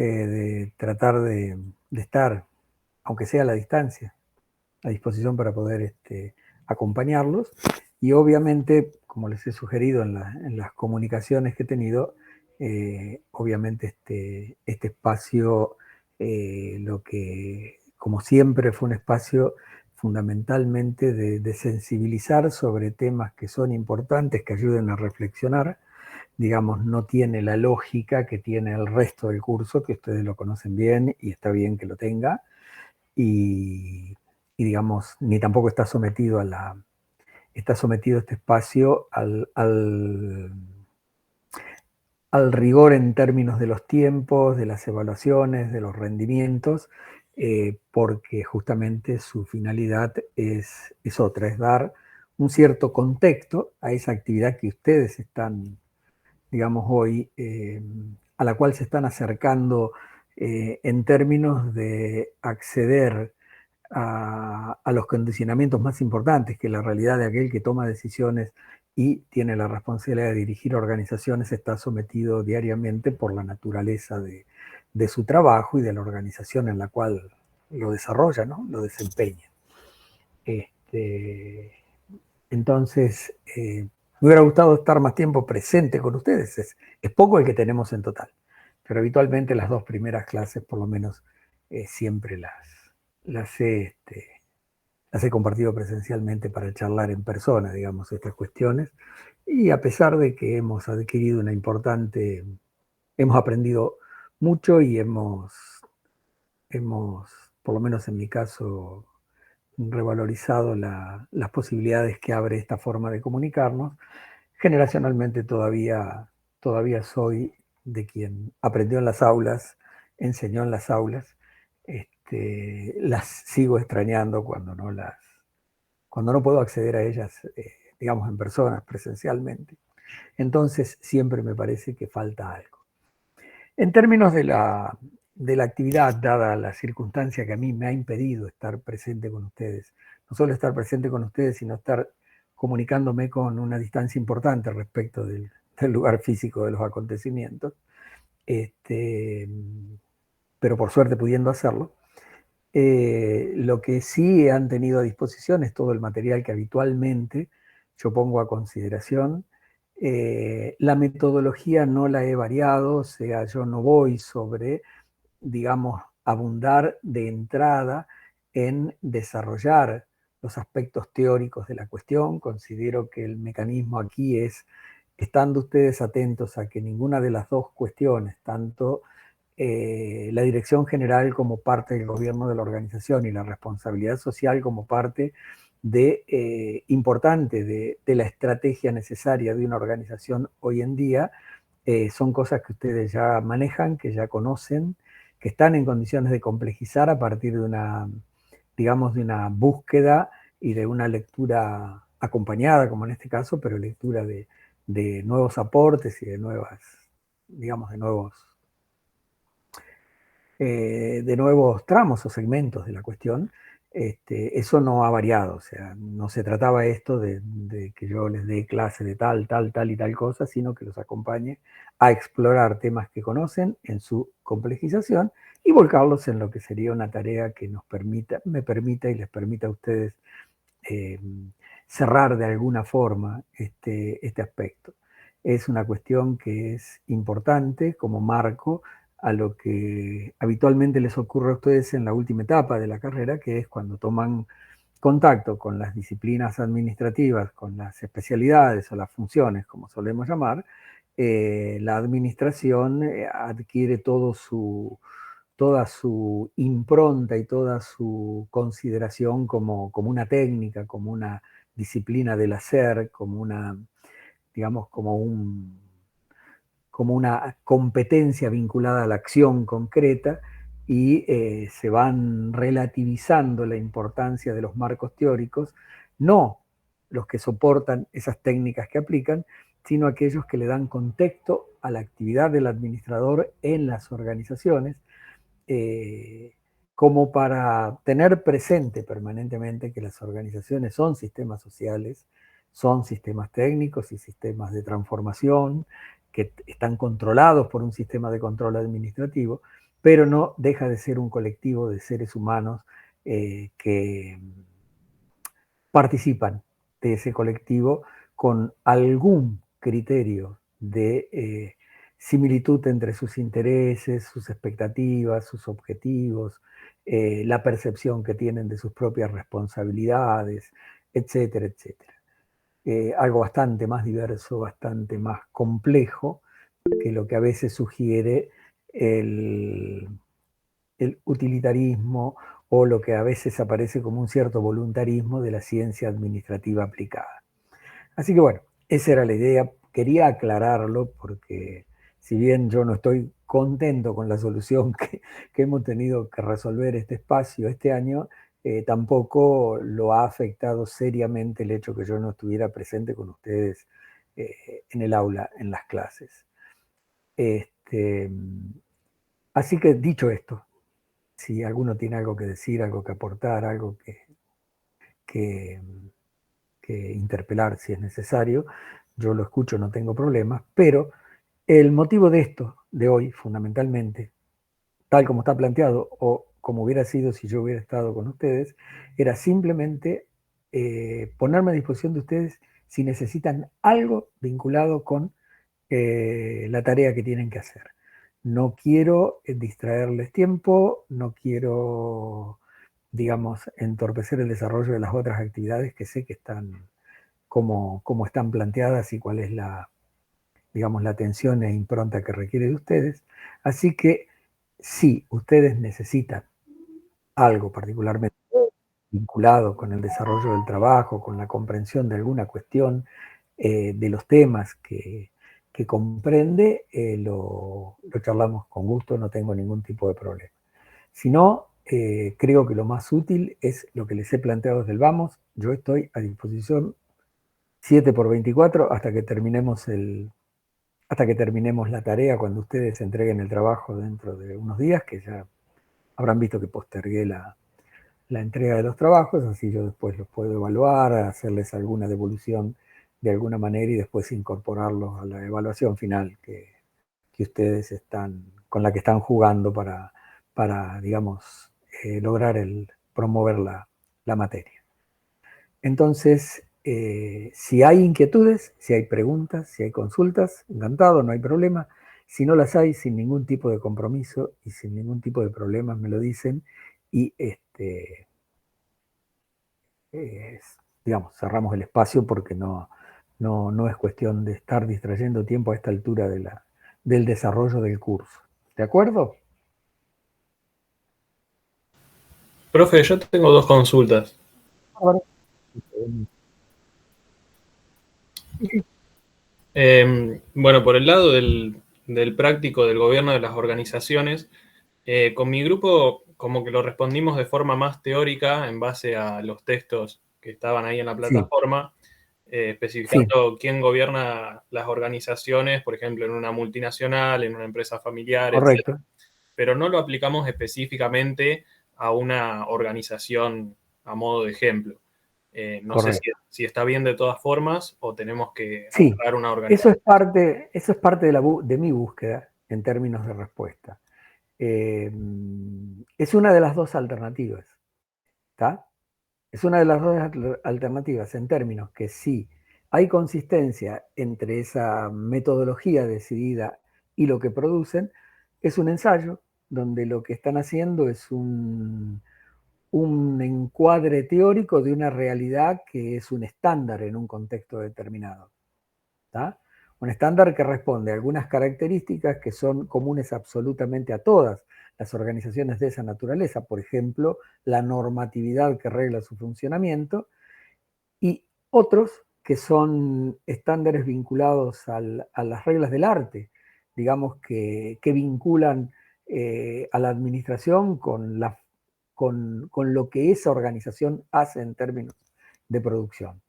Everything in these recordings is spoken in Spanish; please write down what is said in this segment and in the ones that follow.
de tratar de estar, aunque sea a la distancia, a disposición para poder acompañarlos. Y obviamente, como les he sugerido en las comunicaciones que he tenido, obviamente este espacio, lo que como siempre fue un espacio fundamentalmente de sensibilizar sobre temas que son importantes, que ayuden a reflexionar. Digamos, no tiene la lógica que tiene el resto del curso, que ustedes lo conocen bien y está bien que lo tenga, y digamos, ni tampoco está sometido está sometido este espacio al rigor en términos de los tiempos, de las evaluaciones, de los rendimientos, porque justamente su finalidad es otra, es dar un cierto contexto a esa actividad que ustedes están, digamos, hoy, a la cual se están acercando en términos de acceder a los condicionamientos más importantes, que la realidad de aquel que toma decisiones y tiene la responsabilidad de dirigir organizaciones está sometido diariamente por la naturaleza de su trabajo y de la organización en la cual lo desarrolla, ¿no? Lo desempeña. Entonces, me hubiera gustado estar más tiempo presente con ustedes. Es poco el que tenemos en total, pero habitualmente las 2 primeras clases, por lo menos, siempre las he, las he compartido presencialmente para charlar en persona, digamos, estas cuestiones. Y a pesar de que hemos adquirido hemos aprendido mucho y hemos, por lo menos en mi caso, revalorizado las posibilidades que abre esta forma de comunicarnos. Generacionalmente todavía soy de quien aprendió en las aulas, enseñó en las aulas. Las sigo extrañando cuando no puedo acceder a ellas, digamos, en persona, presencialmente. Entonces siempre me parece que falta algo. En términos de la actividad, dada la circunstancia que a mí me ha impedido estar presente con ustedes, no solo estar presente con ustedes, sino estar comunicándome con una distancia importante respecto del lugar físico de los acontecimientos, pero por suerte pudiendo hacerlo. Lo que sí han tenido a disposición es todo el material que habitualmente yo pongo a consideración. La metodología no la he variado, o sea, yo no voy sobre, digamos, abundar de entrada en desarrollar los aspectos teóricos de la cuestión. Considero que el mecanismo aquí es, estando ustedes atentos a que ninguna de las dos cuestiones, tanto la dirección general como parte del gobierno de la organización y la responsabilidad social como parte importante de la estrategia necesaria de una organización hoy en día, son cosas que ustedes ya manejan, que ya conocen, que están en condiciones de complejizar a partir de digamos, de una búsqueda y de una lectura acompañada, como en este caso, pero lectura de nuevos aportes y digamos, de nuevos tramos o segmentos de la cuestión. Eso no ha variado, o sea, no se trataba esto de que yo les dé clase de tal y tal cosa, sino que los acompañe a explorar temas que conocen en su complejización y volcarlos en lo que sería una tarea que me permita y les permita a ustedes eh, cerrar de alguna forma este aspecto. Es una cuestión que es importante como marco a lo que habitualmente les ocurre a ustedes en la última etapa de la carrera, que es cuando toman contacto con las disciplinas administrativas, con las especialidades o las funciones, como solemos llamar. La administración adquiere toda su impronta y toda su consideración como una técnica, como una disciplina del hacer, digamos, como una competencia vinculada a la acción concreta, y se van relativizando la importancia de los marcos teóricos, no los que soportan esas técnicas que aplican, sino aquellos que le dan contexto a la actividad del administrador en las organizaciones, eh, como para tener presente permanentemente que las organizaciones son sistemas sociales, son sistemas técnicos y sistemas de transformación que están controlados por un sistema de control administrativo, pero no deja de ser un colectivo de seres humanos que participan de ese colectivo con algún criterio de similitud entre sus intereses, sus expectativas, sus objetivos, la percepción que tienen de sus propias responsabilidades, etcétera, etcétera. Algo bastante más diverso, bastante más complejo que lo que a veces sugiere el, el utilitarismo o lo que a veces aparece como un cierto voluntarismo de la ciencia administrativa aplicada. Así que bueno, esa era la idea. Quería aclararlo porque si bien yo no estoy contento con la solución que hemos tenido que resolver este espacio este año, tampoco lo ha afectado seriamente el hecho que yo no estuviera presente con ustedes en el aula, en las clases. Este, así que dicho esto, si alguno tiene algo que decir, algo que aportar, algo que, que interpelar si es necesario, yo lo escucho, no tengo problemas, pero el motivo de esto, de hoy, fundamentalmente, tal como está planteado, o como hubiera sido si yo hubiera estado con ustedes, era simplemente ponerme a disposición de ustedes si necesitan algo vinculado con la tarea que tienen que hacer. No quiero distraerles tiempo, no quiero, digamos, entorpecer el desarrollo de las otras actividades que sé que están como están planteadas y cuál es la, digamos, la atención e impronta que requiere de ustedes. Así que si ustedes necesitan algo particularmente vinculado con el desarrollo del trabajo, con la comprensión de alguna cuestión, de los temas que comprende, lo charlamos con gusto, no tengo ningún tipo de problema. Si no, creo que lo más útil es lo que les he planteado desde el vamos. Yo estoy a disposición 7 por 24 hasta que terminemos la tarea, cuando ustedes entreguen el trabajo dentro de unos días, que ya habrán visto que postergué la entrega de los trabajos, así yo después los puedo evaluar, hacerles alguna devolución de alguna manera y después incorporarlos a la evaluación final que ustedes están, con la que están jugando para digamos, lograr promover la materia. Entonces, si hay inquietudes, si hay preguntas, si hay consultas, encantado, no hay problema. Si no las hay, sin ningún tipo de compromiso y sin ningún tipo de problemas, me lo dicen y digamos, cerramos el espacio porque no es cuestión de estar distrayendo tiempo a esta altura del desarrollo del curso. ¿De acuerdo? Profe, yo tengo dos consultas. Ahora, Bueno, por el lado del práctico del gobierno de las organizaciones, con mi grupo como que lo respondimos de forma más teórica en base a los textos que estaban ahí en la sí, plataforma, sí, especificando quién gobierna las organizaciones, por ejemplo, en una multinacional, en una empresa familiar, etc. correcto. Pero no lo aplicamos específicamente a una organización a modo de ejemplo. No sé Correcto. si está bien de todas formas o tenemos que Sí, agarrar una organización. eso es parte de mi búsqueda en términos de respuesta. Eh, es una de las dos alternativas, ¿está? Es una de las dos alternativas en términos que sí hay consistencia entre esa metodología decidida y lo que producen, es un ensayo donde lo que están haciendo es un encuadre teórico de una realidad que es un estándar en un contexto determinado. ¿Tá? Un estándar que responde a algunas características que son comunes absolutamente a todas las organizaciones de esa naturaleza, por ejemplo, la normatividad que regla su funcionamiento, y otros que son estándares vinculados a las reglas del arte, digamos que vinculan a la administración con lo que esa organización hace en términos de producción.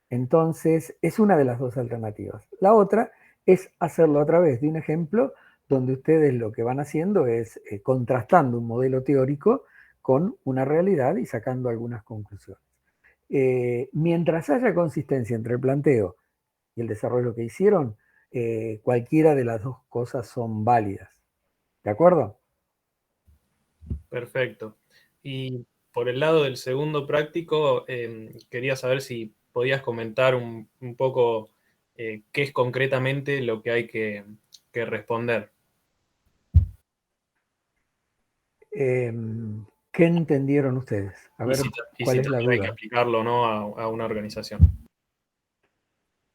Entonces, es una de las dos alternativas. La otra es hacerlo a través de un ejemplo donde ustedes lo que van haciendo es contrastando un modelo teórico con una realidad y sacando algunas conclusiones. Mientras haya consistencia entre el planteo y el desarrollo que hicieron, cualquiera de las dos cosas son válidas. ¿De acuerdo? Perfecto. Y por el lado del segundo práctico, quería saber si podías comentar un poco qué es concretamente lo que hay que responder. ¿Qué entendieron ustedes? A Y ver, ¿cuál si es la también hay que duda? aplicarlo o no a una organización.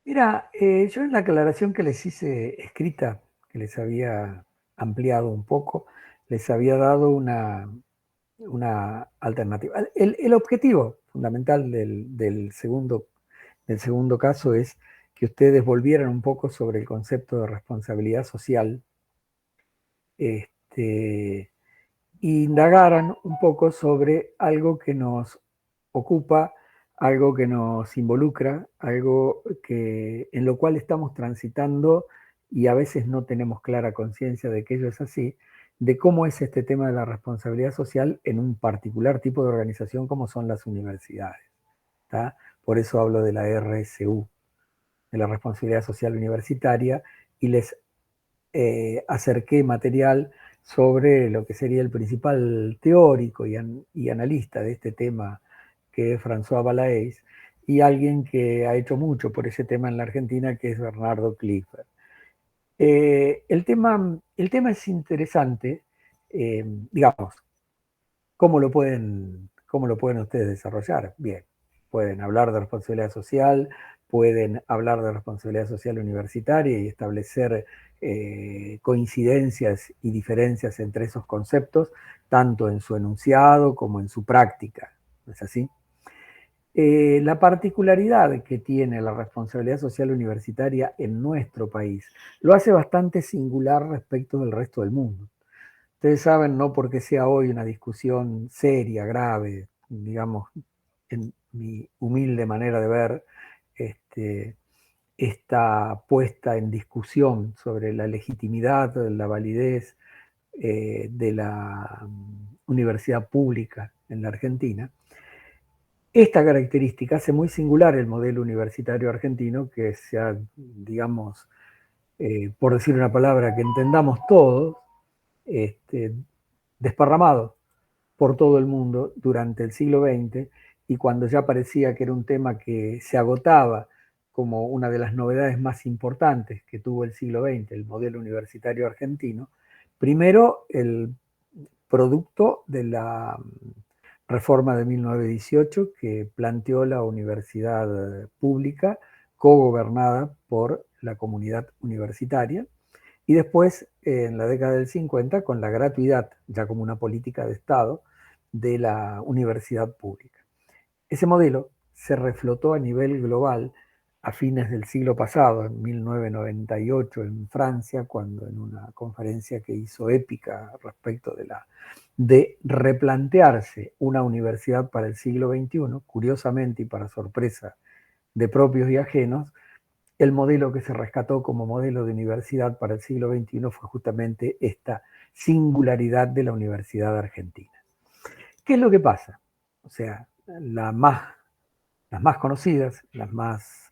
Mira, yo en la aclaración que les hice escrita, que les había ampliado un poco, les había dado una alternativa. El objetivo fundamental del segundo caso es que ustedes volvieran un poco sobre el concepto de responsabilidad social, este, indagaran un poco sobre algo que nos ocupa, algo que nos involucra, algo en lo cual estamos transitando y a veces no tenemos clara conciencia de que ello es así, de cómo es este tema de la responsabilidad social en un particular tipo de organización como son las universidades. ¿Tá? Por eso hablo de la RSU, de la responsabilidad social universitaria, y les acerqué material sobre lo que sería el principal teórico y analista de este tema, que es François Balays, y alguien que ha hecho mucho por ese tema en la Argentina, que es Bernardo Clifford. El tema es interesante, digamos, cómo lo pueden ustedes desarrollar? Bien, pueden hablar de responsabilidad social, pueden hablar de responsabilidad social universitaria y establecer coincidencias y diferencias entre esos conceptos, tanto en su enunciado como en su práctica. ¿No es así? La particularidad que tiene la responsabilidad social universitaria en nuestro país lo hace bastante singular respecto del resto del mundo. Ustedes saben, no porque sea hoy una discusión seria, grave, digamos, en mi humilde manera de ver, este, esta puesta en discusión sobre la legitimidad, la validez de la universidad pública en la Argentina. Esta característica hace muy singular el modelo universitario argentino, que se ha, digamos, por decir una palabra que entendamos todos, este, desparramado por todo el mundo durante el siglo XX, y cuando ya parecía que era un tema que se agotaba como una de las novedades más importantes que tuvo el siglo XX, el modelo universitario argentino, primero el producto de la reforma de 1918 que planteó la universidad pública cogobernada por la comunidad universitaria, y después, en la década del 50, con la gratuidad, ya como una política de Estado, de la universidad pública. Ese modelo se reflotó a nivel global a fines del siglo pasado, en 1998, en Francia, cuando en una conferencia que hizo épica respecto de replantearse una universidad para el siglo XXI, curiosamente y para sorpresa de propios y ajenos, el modelo que se rescató como modelo de universidad para el siglo XXI fue justamente esta singularidad de la Universidad Argentina. ¿Qué es lo que pasa? O sea, las más conocidas, las más,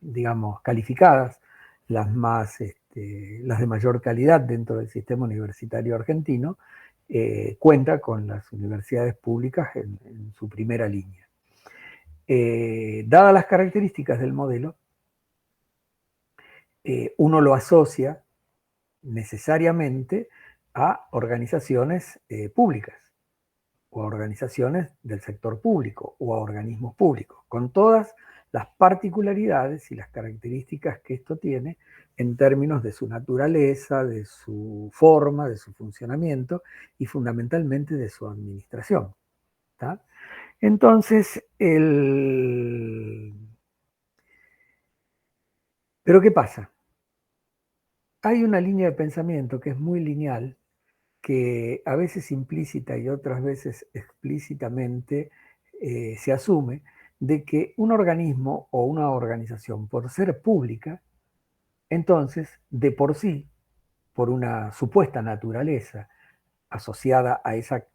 digamos, calificadas, las de mayor calidad dentro del sistema universitario argentino, cuenta con las universidades públicas en su primera línea. Dadas las características del modelo, uno lo asocia necesariamente a organizaciones públicas, o a organizaciones del sector público, o a organismos públicos, con todas las particularidades y las características que esto tiene en términos de su naturaleza, de su forma, de su funcionamiento y fundamentalmente de su administración. ¿Tá? Entonces, ¿pero qué pasa? Hay una línea de pensamiento que es muy lineal, que a veces implícita y otras veces explícitamente se asume, de que un organismo o una organización, por ser pública, entonces, de por sí, por una supuesta naturaleza asociada a esa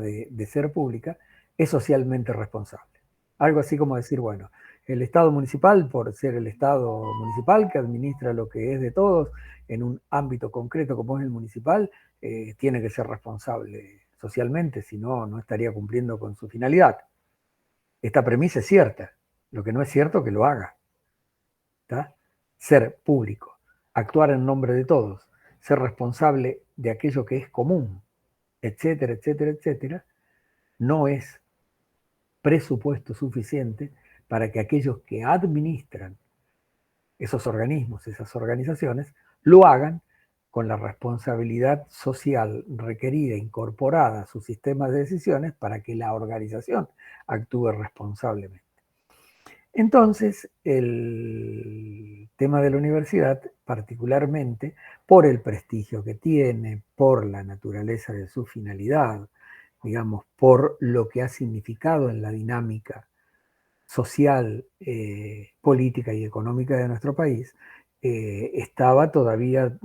de ser pública, es socialmente responsable. Algo así como decir, bueno, El Estado municipal, por ser el Estado municipal que administra lo que es de todos en un ámbito concreto como es el municipal, tiene que ser responsable socialmente, si no, no estaría cumpliendo con su finalidad. Esta premisa es cierta, lo que no es cierto que lo haga. ¿Tá? Ser público, actuar en nombre de todos, ser responsable de aquello que es común, etcétera, etcétera, etcétera, no es presupuesto suficiente para que aquellos que administran esos organismos, esas organizaciones, lo hagan con la responsabilidad social requerida, incorporada a su sistema de decisiones para que la organización actúe responsablemente. Entonces, el tema de la universidad, particularmente por el prestigio que tiene, por la naturaleza de su finalidad, digamos, por lo que ha significado en la dinámica social, política y económica de nuestro país, estaba todavía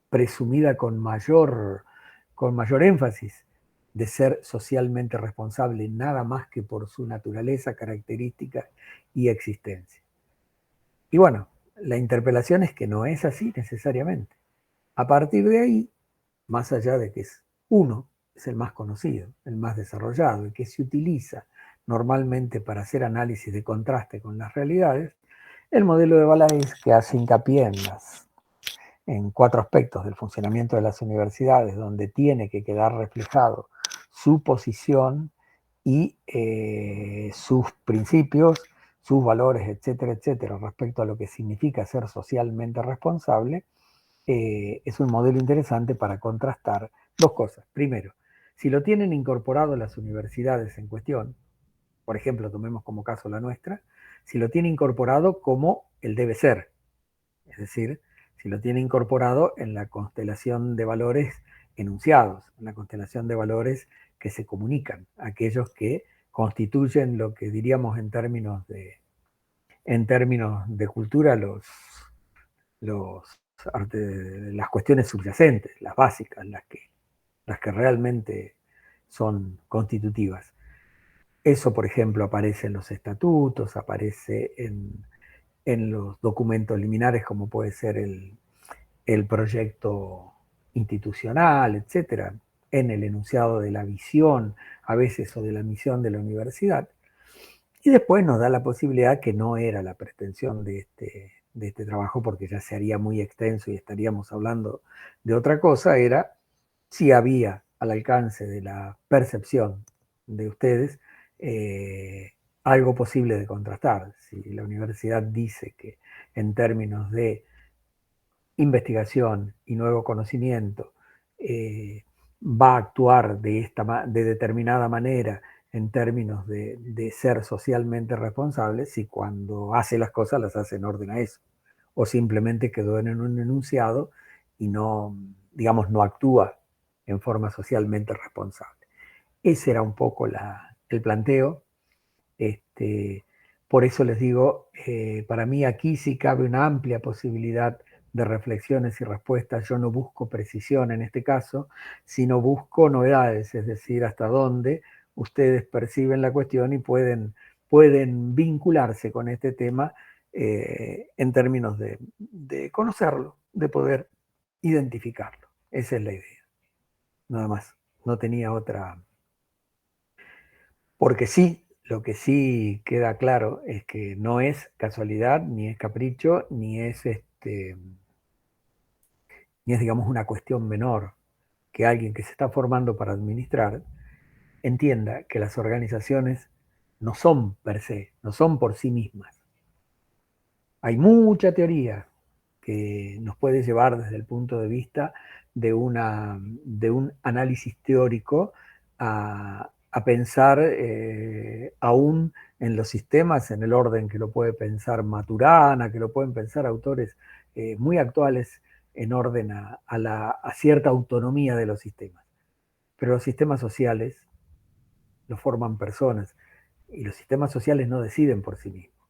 presumida con mayor énfasis de ser socialmente responsable, nada más que por su naturaleza, características y existencia. Y bueno, la interpelación es que no es así necesariamente. A partir de ahí, más allá de que uno es el más conocido, el más desarrollado, el que se utiliza normalmente para hacer análisis de contraste con las realidades, el modelo de Balays, que hace hincapié en 4 aspectos del funcionamiento de las universidades, donde tiene que quedar reflejado su posición y sus principios, sus valores, etcétera, etcétera, respecto a lo que significa ser socialmente responsable, es un modelo interesante para contrastar 2 cosas. Primero, si lo tienen incorporado las universidades en cuestión, por ejemplo, tomemos como caso la nuestra, si lo tiene incorporado como el debe ser, es decir, si lo tiene incorporado en la constelación de valores enunciados, en la constelación de valores que se comunican, aquellos que constituyen lo que diríamos en términos de cultura las cuestiones subyacentes, las básicas, las que realmente son constitutivas. Eso, por ejemplo, aparece en los estatutos, aparece en los documentos liminares, como puede ser el proyecto institucional, etcétera, en el enunciado de la visión, a veces, o de la misión de la universidad. Y después nos da la posibilidad, que no era la pretensión de este trabajo, porque ya se haría muy extenso y estaríamos hablando de otra cosa, era si había al alcance de la percepción de ustedes algo posible de contrastar. Si la universidad dice que en términos de investigación y nuevo conocimiento va a actuar de determinada manera en términos de ser socialmente responsable, si cuando hace las cosas las hace en orden a eso, o simplemente quedó en un enunciado y no, digamos, no actúa en forma socialmente responsable. Ese era un poco el planteo. Por eso les digo, para mí aquí sí cabe una amplia posibilidad de reflexiones y respuestas. Yo no busco precisión en este caso, sino busco novedades, es decir, hasta dónde ustedes perciben la cuestión y pueden vincularse con este tema en términos de conocerlo, de poder identificarlo. Esa es la idea. Nada más. No tenía otra. Porque sí, lo que sí queda claro es que no es casualidad, ni es capricho, ni es digamos una cuestión menor que alguien que se está formando para administrar entienda que las organizaciones no son per se, no son por sí mismas. Hay mucha teoría que nos puede llevar desde el punto de vista de un análisis teórico a pensar aún en los sistemas, en el orden que lo puede pensar Maturana, que lo pueden pensar autores muy actuales en orden a cierta autonomía de los sistemas. Pero los sistemas sociales los forman personas, y los sistemas sociales no deciden por sí mismos,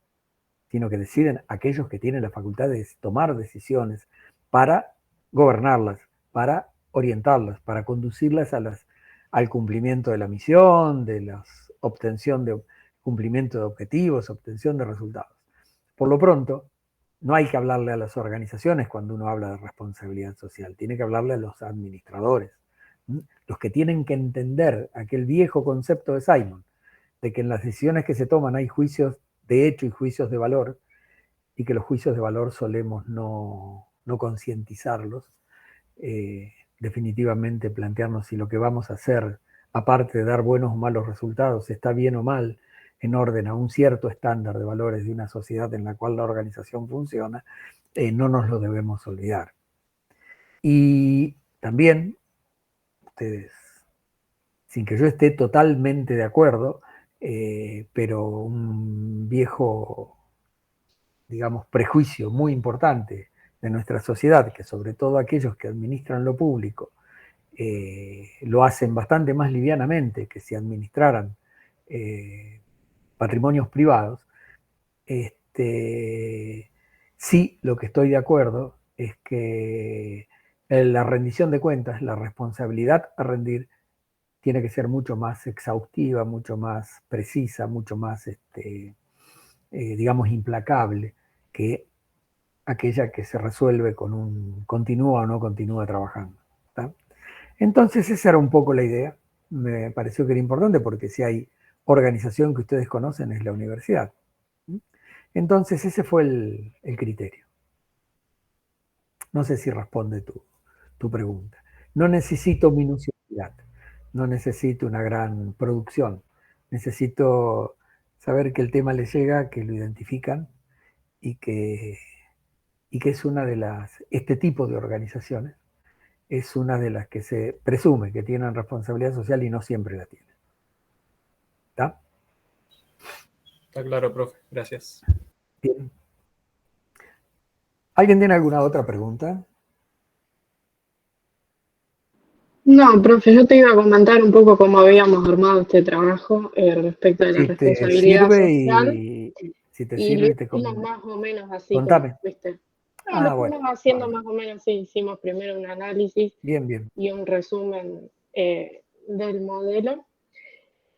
sino que deciden aquellos que tienen la facultad de tomar decisiones para gobernarlas, para orientarlas, para conducirlas al cumplimiento de la misión, de la obtención cumplimiento de objetivos, obtención de resultados. Por lo pronto, no hay que hablarle a las organizaciones cuando uno habla de responsabilidad social, tiene que hablarle a los administradores, los que tienen que entender aquel viejo concepto de Simon, de que en las decisiones que se toman hay juicios de hecho y juicios de valor, y que los juicios de valor solemos no concientizarlos, definitivamente plantearnos si lo que vamos a hacer, aparte de dar buenos o malos resultados, está bien o mal, en orden a un cierto estándar de valores de una sociedad en la cual la organización funciona, no nos lo debemos olvidar. Y también, ustedes, sin que yo esté totalmente de acuerdo, pero un viejo, digamos, prejuicio muy importante de nuestra sociedad, que sobre todo aquellos que administran lo público lo hacen bastante más livianamente que si administraran patrimonios privados, sí, lo que estoy de acuerdo es que la rendición de cuentas, la responsabilidad a rendir, tiene que ser mucho más exhaustiva, mucho más precisa, mucho más, digamos, implacable que aquella que se resuelve con un continúa o no continúa trabajando. ¿Está? Entonces esa era un poco la idea. Me pareció que era importante porque si hay organización que ustedes conocen es la universidad. Entonces ese fue el criterio. No sé si responde tu pregunta. No necesito minuciosidad, no necesito una gran producción. Necesito saber que el tema les llega, que lo identifican y que es una de este tipo de organizaciones es una de las que se presume que tienen responsabilidad social y no siempre la tienen. ¿Está? Está claro, profe. Gracias. Bien. ¿Alguien tiene alguna otra pregunta? No, profe, yo te iba a comentar un poco cómo habíamos armado este trabajo respecto de la Si te responsabilidad sirve social y si te y lo sirve, hicimos más o menos así como, contame. viste. No, lo Ah, bueno. fuimos haciendo más o menos así. Hicimos primero un análisis Bien, bien. y un resumen del modelo.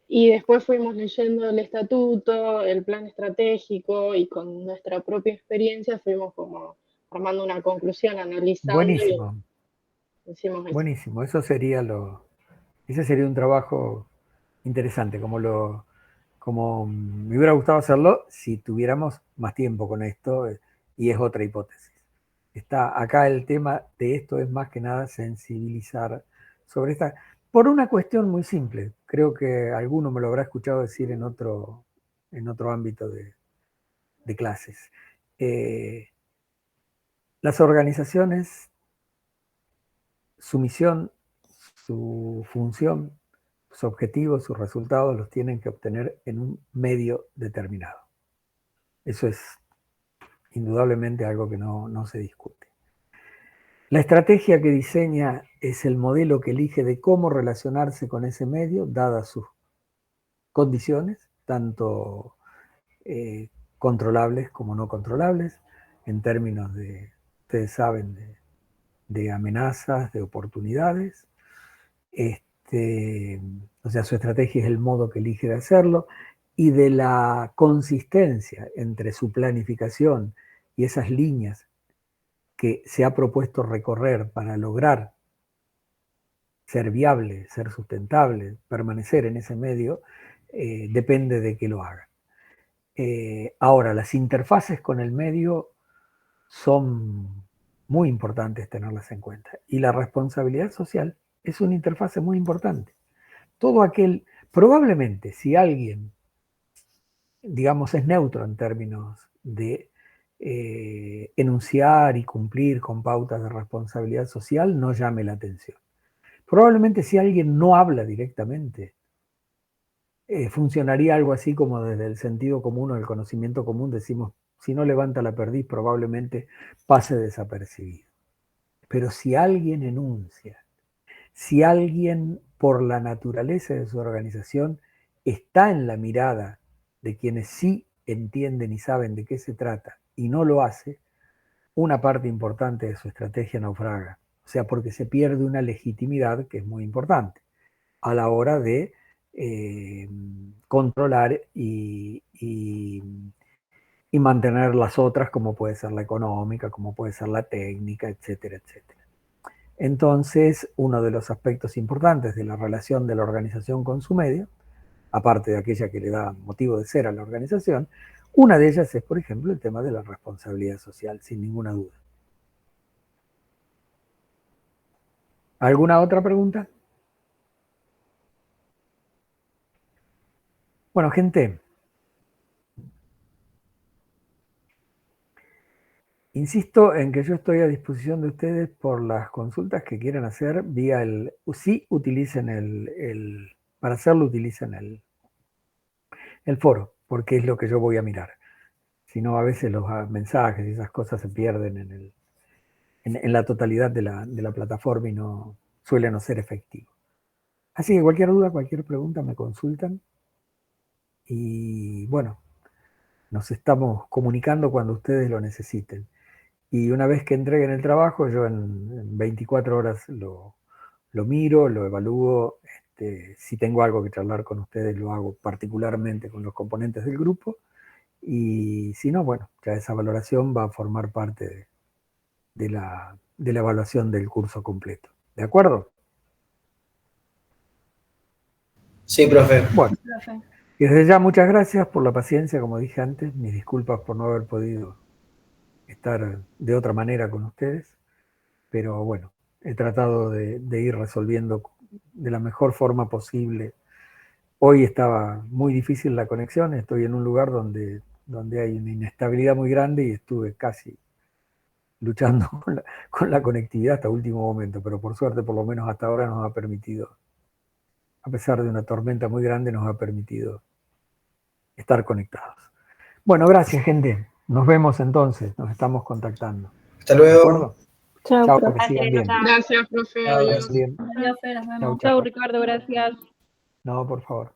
Y después fuimos leyendo el estatuto, el plan estratégico y con nuestra propia experiencia fuimos como armando una conclusión, analizando y Buenísimo. hicimos eso. Buenísimo. Ese sería un trabajo interesante, como me hubiera gustado hacerlo si tuviéramos más tiempo con esto, y es otra hipótesis. Está acá el tema de esto es más que nada sensibilizar sobre esta, por una cuestión muy simple. Creo que alguno me lo habrá escuchado decir en otro ámbito de clases. Las organizaciones, su misión, su función, sus objetivos, sus resultados los tienen que obtener en un medio determinado. Eso es indudablemente algo que no se discute. La estrategia que diseña es el modelo que elige de cómo relacionarse con ese medio, dadas sus condiciones, tanto controlables como no controlables, en términos de, ustedes saben, de amenazas, de oportunidades. O sea, su estrategia es el modo que elige de hacerlo y de la consistencia entre su planificación y esas líneas que se ha propuesto recorrer para lograr ser viable, ser sustentable, permanecer en ese medio, depende de que lo hagan. Ahora, las interfaces con el medio son muy importantes tenerlas en cuenta. Y la responsabilidad social es una interfase muy importante. Todo aquel, probablemente si alguien, digamos, es neutro en términos de enunciar y cumplir con pautas de responsabilidad social, no llame la atención. Probablemente si alguien no habla directamente, funcionaría algo así como desde el sentido común o el conocimiento común, decimos, si no levanta la perdiz, probablemente pase desapercibido. Pero si alguien enuncia, si alguien por la naturaleza de su organización está en la mirada de quienes sí entienden y saben de qué se trata y no lo hace, una parte importante de su estrategia naufraga. O sea, porque se pierde una legitimidad que es muy importante a la hora de controlar y mantener las otras, como puede ser la económica, como puede ser la técnica, etcétera, etcétera. Entonces, uno de los aspectos importantes de la relación de la organización con su medio, aparte de aquella que le da motivo de ser a la organización, una de ellas es, por ejemplo, el tema de la responsabilidad social, sin ninguna duda. ¿Alguna otra pregunta? Bueno, gente, insisto en que yo estoy a disposición de ustedes por las consultas que quieran hacer vía el... Sí, utilicen para hacerlo utilicen el foro, porque es lo que yo voy a mirar. Si no, a veces los mensajes y esas cosas se pierden en la totalidad de la plataforma y no suelen no ser efectivos. Así que cualquier duda, cualquier pregunta me consultan. Y bueno, nos estamos comunicando cuando ustedes lo necesiten. Y una vez que entreguen el trabajo, yo en 24 horas lo miro, lo evalúo. Si tengo algo que charlar con ustedes, lo hago particularmente con los componentes del grupo. Y si no, bueno, ya esa valoración va a formar parte de la evaluación del curso completo. ¿De acuerdo? Sí, profe. Bueno, y desde ya muchas gracias por la paciencia, como dije antes. Mis disculpas por no haber podido estar de otra manera con ustedes. Pero bueno, he tratado de ir resolviendo de la mejor forma posible. Hoy estaba muy difícil la conexión, estoy en un lugar donde hay una inestabilidad muy grande y estuve casi luchando con la conectividad hasta último momento, pero por suerte, por lo menos hasta ahora nos ha permitido, a pesar de una tormenta muy grande, nos ha permitido estar conectados. Bueno, gracias, gente. Nos vemos entonces, nos estamos contactando. Hasta luego. ¿De acuerdo? Chao, Chao, profe. que sigan bien. Gracias, profe. Chao. Adiós. Bien. Adiós, Fer, nos vemos. Chao, Chao, Ricardo. Gracias. No, por favor.